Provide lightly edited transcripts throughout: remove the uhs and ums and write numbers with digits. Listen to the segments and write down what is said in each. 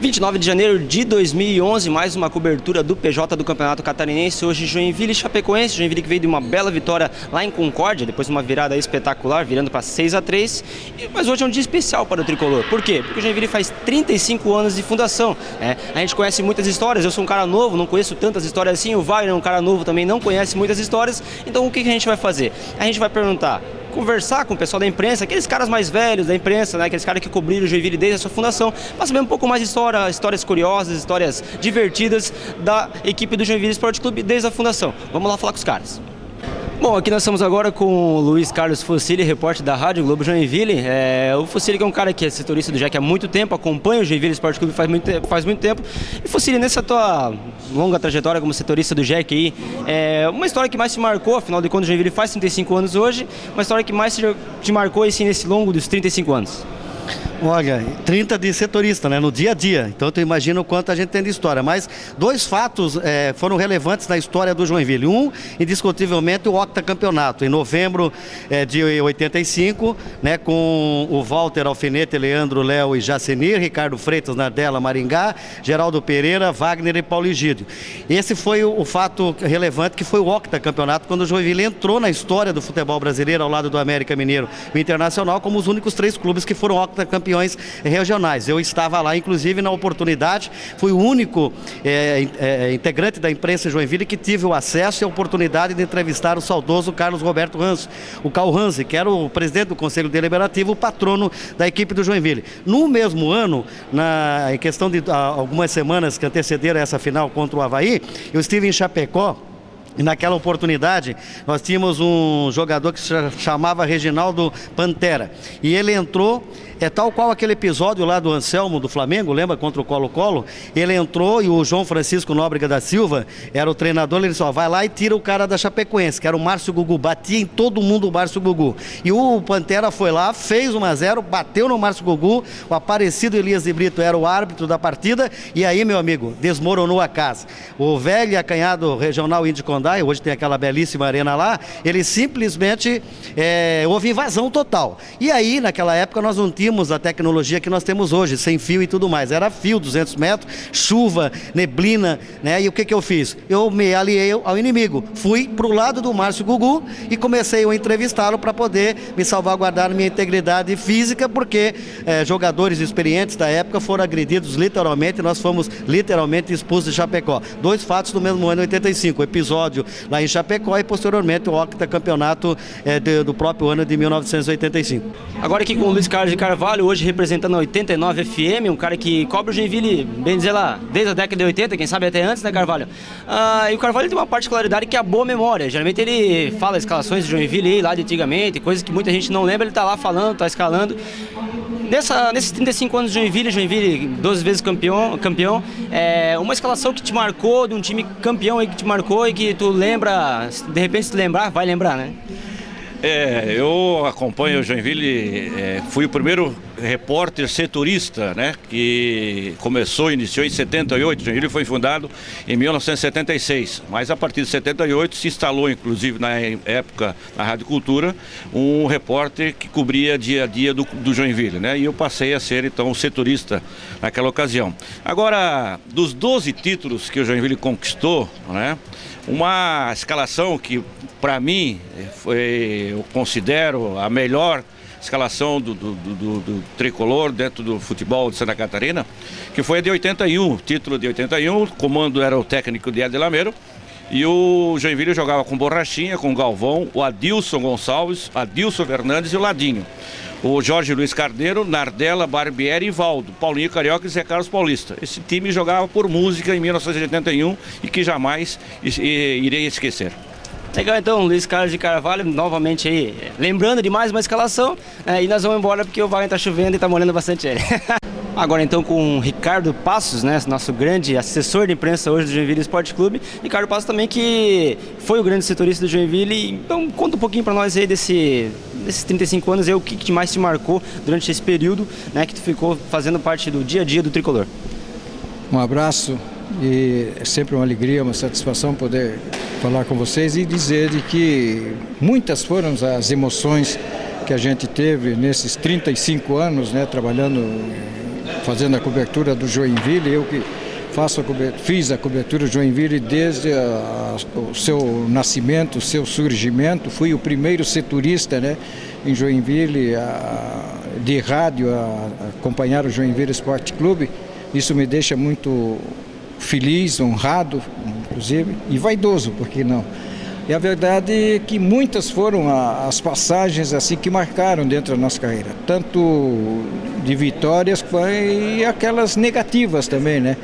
29 de janeiro de 2011, mais uma cobertura do PJ do Campeonato Catarinense. Hoje Joinville e Chapecoense. Joinville que veio de uma bela vitória lá em Concórdia, depois de uma virada espetacular, virando para 6-3. Mas hoje é um dia especial para o Tricolor. Por quê? Porque o Joinville faz 35 anos de fundação. A gente conhece muitas histórias, eu sou um cara novo, não conheço tantas histórias assim. O Wagner é um cara novo também, não conhece muitas histórias. Então o que a gente vai fazer? A gente vai perguntar, conversar com o pessoal da imprensa, aqueles caras mais velhos da imprensa, né? Aqueles caras que cobriram o Joinville desde a sua fundação, para saber um pouco mais de história, histórias curiosas, histórias divertidas da equipe do Joinville Esporte Clube desde a fundação. Vamos lá falar com os caras. Bom, aqui nós estamos agora com o Luiz Carlos Fossili, repórter da Rádio Globo Joinville. O Fossili que é um cara que é setorista do JEC há muito tempo, acompanha o Joinville Esporte Clube faz muito tempo. E Fossili, nessa tua longa trajetória como setorista do JEC aí, uma história que mais te marcou, afinal de contas o Joinville faz 35 anos hoje, uma história que mais te marcou assim, nesse longo dos 35 anos? Olha, 30 de setorista, né, no dia a dia, então tu imagina o quanto a gente tem de história, mas dois fatos foram relevantes na história do Joinville. Um, indiscutivelmente, o octacampeonato, em novembro de 85, né, com o Walter Alfinete, Leandro, Léo e Jacenir, Ricardo Freitas, Nardella, Maringá, Geraldo Pereira, Wagner e Paulo Egídio. Esse foi o fato relevante, que foi o octacampeonato, quando o Joinville entrou na história do futebol brasileiro, ao lado do América Mineiro e Internacional, como os únicos 3 clubes que foram octacampeões regionais. Eu estava lá, inclusive, na oportunidade, fui o único integrante da imprensa Joinville que tive o acesso e a oportunidade de entrevistar o saudoso Carlos Roberto Ranzi, o Carl Ranzi, que era o presidente do Conselho Deliberativo, o patrono da equipe do Joinville. No mesmo ano, em questão de algumas semanas que antecederam essa final contra o Avaí, eu estive em Chapecó. E naquela oportunidade, nós tínhamos um jogador que se chamava Reginaldo Pantera. E ele entrou, tal qual aquele episódio lá do Anselmo, do Flamengo, lembra? Contra o Colo-Colo. Ele entrou e o João Francisco Nóbrega da Silva era o treinador. Ele disse, vai lá e tira o cara da Chapecoense, que era o Márcio Gugu. Batia em todo mundo o Márcio Gugu. E o Pantera foi lá, fez 1-0, bateu no Márcio Gugu. O Aparecido Elias de Brito era o árbitro da partida. E aí, meu amigo, desmoronou a casa. O velho e acanhado regional Índio Condá, hoje tem aquela belíssima arena lá, ele simplesmente houve invasão total. E aí, naquela época, nós não tínhamos a tecnologia que nós temos hoje, sem fio e tudo mais. Era fio, 200 metros, chuva, neblina, né? E o que eu fiz? Eu me aliei ao inimigo. Fui pro lado do Márcio Gugu e comecei a entrevistá-lo para poder me salvaguardar minha integridade física, porque jogadores experientes da época foram agredidos literalmente, nós fomos literalmente expulsos de Chapecó. 2 fatos do mesmo ano, 85, o episódio lá em Chapecó e posteriormente o octacampeonato do próprio ano de 1985. Agora aqui com o Luiz Carlos de Carvalho, hoje representando a 89 FM, um cara que cobre o Joinville, bem dizer lá, desde a década de 80, quem sabe até antes, né, Carvalho? E o Carvalho tem uma particularidade que é a boa memória. Geralmente ele fala escalações de Joinville lá de antigamente, coisas que muita gente não lembra, ele tá lá falando, tá escalando. Nesses 35 anos de Joinville 12 vezes campeão, uma escalação que te marcou, de um time campeão aí que te marcou e que tu lembra, de repente se lembrar, vai lembrar, né? Eu acompanho o Joinville, fui o primeiro repórter setorista, né, que iniciou em 78, Joinville foi fundado em 1976, mas a partir de 78 se instalou, inclusive na época, na Rádio Cultura, um repórter que cobria dia a dia do Joinville, né, e eu passei a ser, então, setorista naquela ocasião. Agora, dos 12 títulos que o Joinville conquistou, né, uma escalação que, para mim, eu considero a melhor escalação do tricolor dentro do futebol de Santa Catarina, que foi a de 81, título de 81, o comando era o técnico de Eder Lameiro, e o Joinville jogava com Borrachinha, com Galvão, o Adilson Gonçalves, Adilson Fernandes e o Ladinho. O Jorge Luiz Carneiro, Nardella, Barbieri e Valdo, Paulinho Carioca e Zé Carlos Paulista. Esse time jogava por música em 1981 e que jamais irei esquecer. Legal, então, Luiz Carlos de Carvalho, novamente aí, lembrando de mais uma escalação, e nós vamos embora porque o Wagner tá chovendo e tá molhando bastante ele. Agora então com o Ricardo Passos, né, nosso grande assessor de imprensa hoje do Joinville Esporte Clube. Ricardo Passos também que foi o grande setorista do Joinville. Então conta um pouquinho para nós aí desses 35 anos, aí, o que mais te marcou durante esse período, né, que tu ficou fazendo parte do dia a dia do Tricolor. Um abraço e é sempre uma alegria, uma satisfação poder falar com vocês e dizer de que muitas foram as emoções que a gente teve nesses 35 anos, né, trabalhando fazendo a cobertura do Joinville, eu que fiz a cobertura do Joinville desde o seu nascimento, o seu surgimento. Fui o primeiro setorista, né, em Joinville de rádio a acompanhar o Joinville Esporte Clube. Isso me deixa muito feliz, honrado, inclusive, e vaidoso, por que não? E a verdade é que muitas foram as passagens assim que marcaram dentro da nossa carreira, tanto de vitórias e aquelas negativas também, né?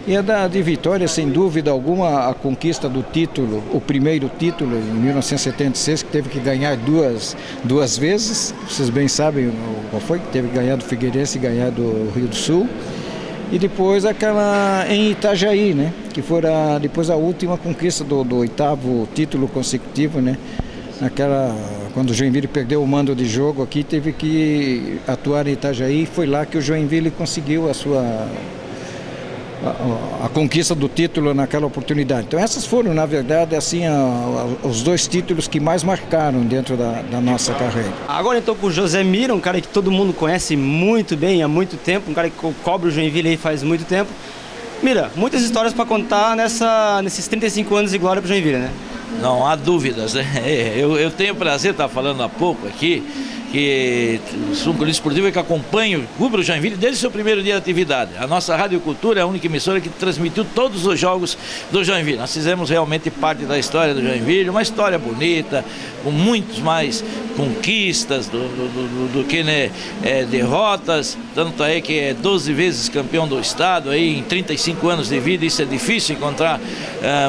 E a de Vitória, sem dúvida alguma, a conquista do título, o primeiro título em 1976, que teve que ganhar duas vezes, vocês bem sabem qual foi, teve que ganhar do Figueirense e ganhar do Rio do Sul. E depois aquela em Itajaí, né? Que foi depois a última conquista do 8º título consecutivo, né? Quando o Joinville perdeu o mando de jogo aqui, teve que atuar em Itajaí, e foi lá que o Joinville conseguiu a conquista do título naquela oportunidade. Então essas foram, na verdade, assim, os 2 títulos que mais marcaram dentro da nossa carreira. Agora então com o José Mira, um cara que todo mundo conhece muito bem há muito tempo, um cara que cobre o Joinville aí faz muito tempo. Mira, muitas histórias para contar nesses 35 anos de glória para o Joinville, né? Não há dúvidas, né? Eu tenho o prazer de estar falando há pouco aqui, que sou um colunista esportivo que acompanho, cubro o Joinville desde o seu primeiro dia de atividade. A nossa Rádio Cultura é a única emissora que transmitiu todos os jogos do Joinville. Nós fizemos realmente parte da história do Joinville, uma história bonita, com muitos mais conquistas do que, né, derrotas, tanto aí que é 12 vezes campeão do estado aí em 35 anos de vida. Isso é difícil encontrar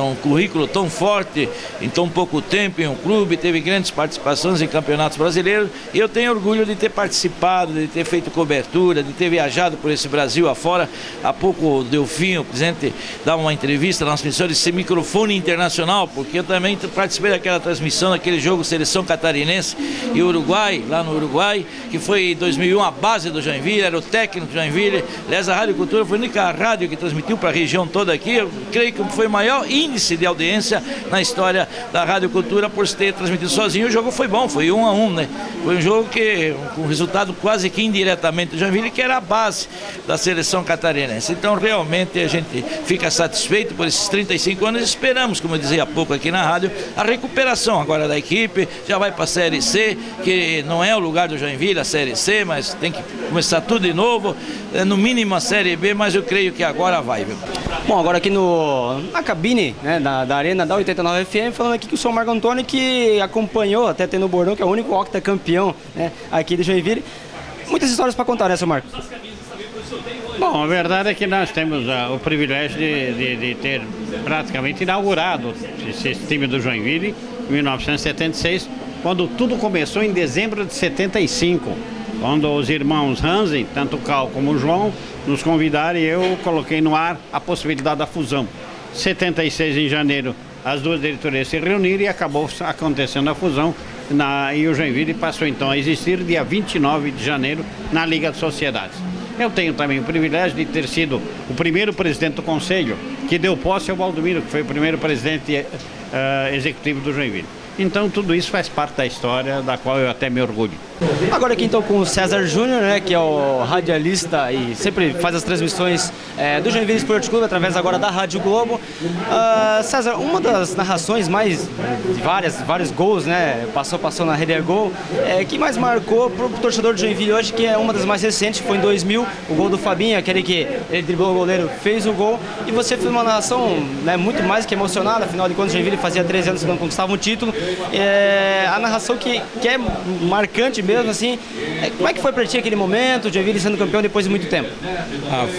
um currículo tão forte em tão pouco tempo em um clube. Teve grandes participações em campeonatos brasileiros e eu tenho orgulho de ter participado, de ter feito cobertura, de ter viajado por esse Brasil afora. Há pouco deu fim o presidente dar uma entrevista na nossa emissora de ser microfone internacional, porque eu também participei daquela transmissão daquele jogo Seleção Catarinense e Uruguai, lá no Uruguai, que foi em 2001 a base do Joinville, era o técnico do Joinville. Aliás, a Rádio Cultura foi a única rádio que transmitiu para a região toda aqui. Eu creio que foi o maior índice de audiência na história da Rádio Cultura por ter transmitido sozinho. O jogo foi bom, foi 1-1, né? Foi um jogo que, com um resultado quase que indiretamente do Joinville, que era a base da seleção catarinense. Então, realmente, a gente fica satisfeito por esses 35 anos. Esperamos, como eu dizia há pouco aqui na rádio, a recuperação agora da equipe. Já vai para a Série C, que não é o lugar do Joinville, a Série C, mas tem que começar tudo de novo. No mínimo a Série B, mas eu creio que agora vai, viu? Bom, agora aqui na cabine, né, da Arena da 89 FM, falando aqui que o São Marco Antônio, que acompanhou, até tendo o bordão, que é o único octacampeão, né, aqui de Joinville. Muitas histórias para contar, né, seu Marco? Bom, a verdade é que nós temos o privilégio de ter praticamente inaugurado esse time do Joinville em 1976, quando tudo começou em dezembro de 75, quando os irmãos Hansen, tanto o Cal como o João, nos convidaram e eu coloquei no ar a possibilidade da fusão. 76 em janeiro, as duas diretorias se reuniram e acabou acontecendo a fusão e o Joinville passou então a existir dia 29 de janeiro na Liga de Sociedades. Eu tenho também o privilégio de ter sido o primeiro presidente do conselho que deu posse ao Valdomiro, que foi o primeiro presidente executivo do Joinville. Então tudo isso faz parte da história, da qual eu até me orgulho. Agora aqui então com o César Júnior, né, que é o radialista e sempre faz as transmissões do Joinville Esporte Clube através agora da Rádio Globo. César, uma das narrações mais vários gols, né, passou na Rede Gol, que mais marcou pro torcedor do Joinville hoje, que é uma das mais recentes, foi em 2000, o gol do Fabinho, aquele que ele driblou o goleiro, fez o gol, e você fez uma narração, né, muito mais que emocionada. Afinal de contas, o Joinville fazia 13 anos que não conquistava um título. A narração que é marcante mesmo, assim. Como é que foi para ti aquele momento, o Joinville sendo campeão depois de muito tempo?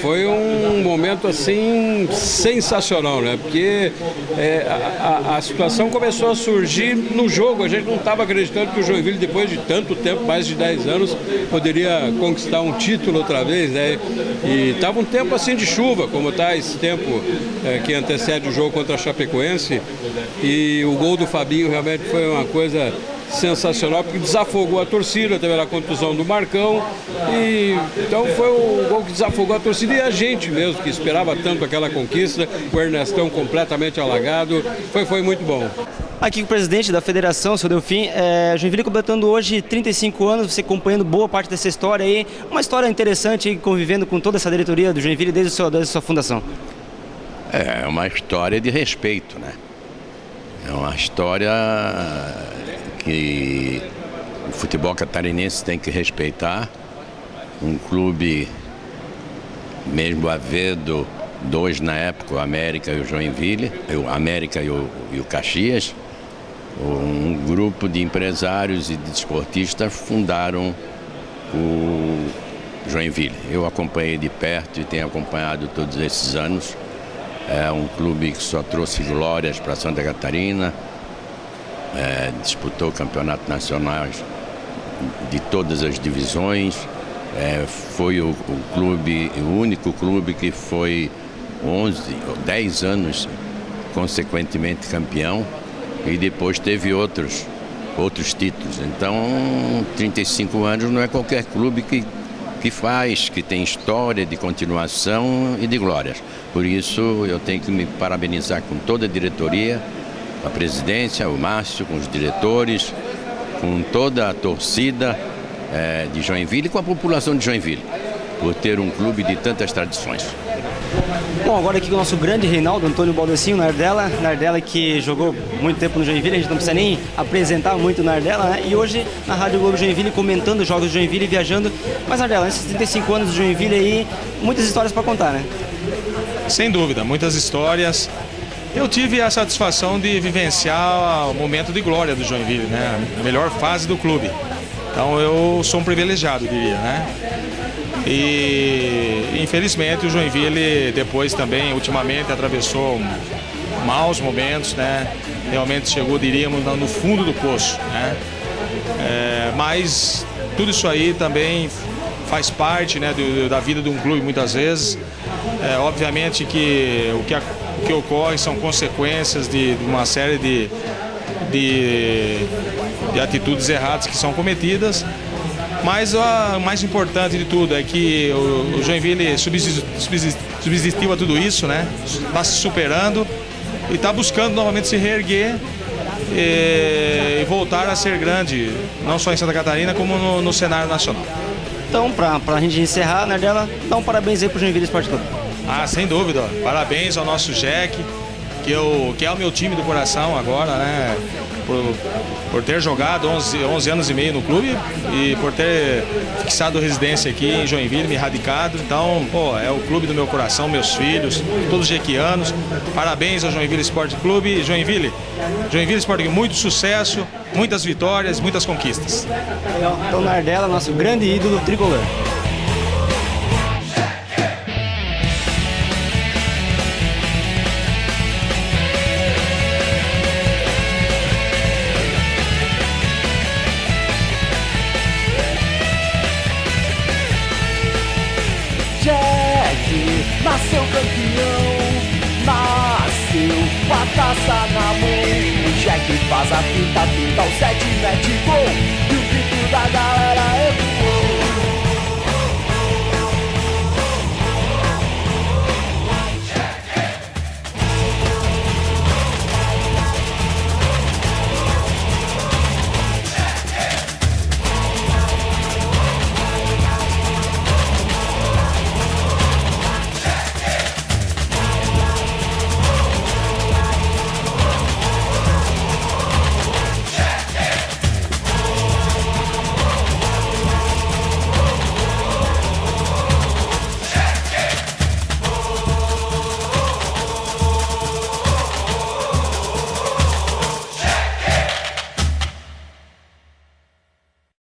Foi um momento assim sensacional, né? Porque a situação começou a surgir no jogo. A gente não estava acreditando que o Joinville, depois de tanto tempo, mais de 10 anos, poderia conquistar um título outra vez, né? E estava um tempo assim de chuva, como está esse tempo que antecede o jogo contra a Chapecoense. E o gol do Fabinho realmente foi uma coisa sensacional, porque desafogou a torcida, teve a contusão do Marcão, e então foi o gol que desafogou a torcida e a gente mesmo, que esperava tanto aquela conquista, o Ernestão completamente alagado, foi muito bom. Aqui com o presidente da federação, o seu Delfim, Joinville completando hoje 35 anos, você acompanhando boa parte dessa história aí, uma história interessante aí, convivendo com toda essa diretoria do Joinville desde a sua fundação. É uma história de respeito, né? É uma história que o futebol catarinense tem que respeitar. Um clube, mesmo havendo dois na época, o América e o Joinville, o América e o Caxias, um grupo de empresários e de desportistas fundaram o Joinville. Eu acompanhei de perto e tenho acompanhado todos esses anos. É um clube que só trouxe glórias para Santa Catarina, disputou campeonatos nacionais de todas as divisões, foi o único clube que foi 11 ou 10 anos consequentemente campeão. E depois teve outros títulos. Então, 35 anos não é qualquer clube que faz, que tem história de continuação e de glórias. Por isso, eu tenho que me parabenizar com toda a diretoria, a presidência, o Márcio, com os diretores, com toda a torcida de Joinville e com a população de Joinville, por ter um clube de tantas tradições. Bom, agora aqui com o nosso grande Reinaldo Antônio Baldecinho, Nardella que jogou muito tempo no Joinville, a gente não precisa nem apresentar muito o Nardella, né? E hoje na Rádio Globo Joinville, comentando os jogos do Joinville e viajando. Mas Nardella, nesses 35 anos do Joinville aí, muitas histórias para contar, né? Sem dúvida, muitas histórias. Eu tive a satisfação de vivenciar o momento de glória do Joinville, né? A melhor fase do clube. Então eu sou um privilegiado, diria, né? E infelizmente o Joinville depois também, ultimamente, atravessou maus momentos, né? Realmente chegou, diríamos, no fundo do poço, né? Mas tudo isso aí também faz parte, né, da vida de um clube muitas vezes. Obviamente que o que ocorre são consequências de uma série de atitudes erradas que são cometidas. Mas o mais importante de tudo é que o Joinville subsistiu a tudo isso, né? Está se superando e está buscando novamente se reerguer e voltar a ser grande, não só em Santa Catarina, como no cenário nacional. Então, para a gente encerrar, Nardella, dá um parabéns aí para o Joinville Esporte Clube. Sem dúvida. Parabéns ao nosso Jack, que é o meu time do coração agora, né? Por ter jogado 11 anos e meio no clube e por ter fixado residência aqui em Joinville, me radicado. Então, é o clube do meu coração, meus filhos, todos jequianos. Parabéns ao Joinville Esporte Clube. Joinville Esporte Clube, muito sucesso, muitas vitórias, muitas conquistas. Então, Nardella, nosso grande ídolo tricolor. Nasceu campeão, nasceu com a taça na mão. O Jack faz a finta, o 7 mete gol. E o grito da galera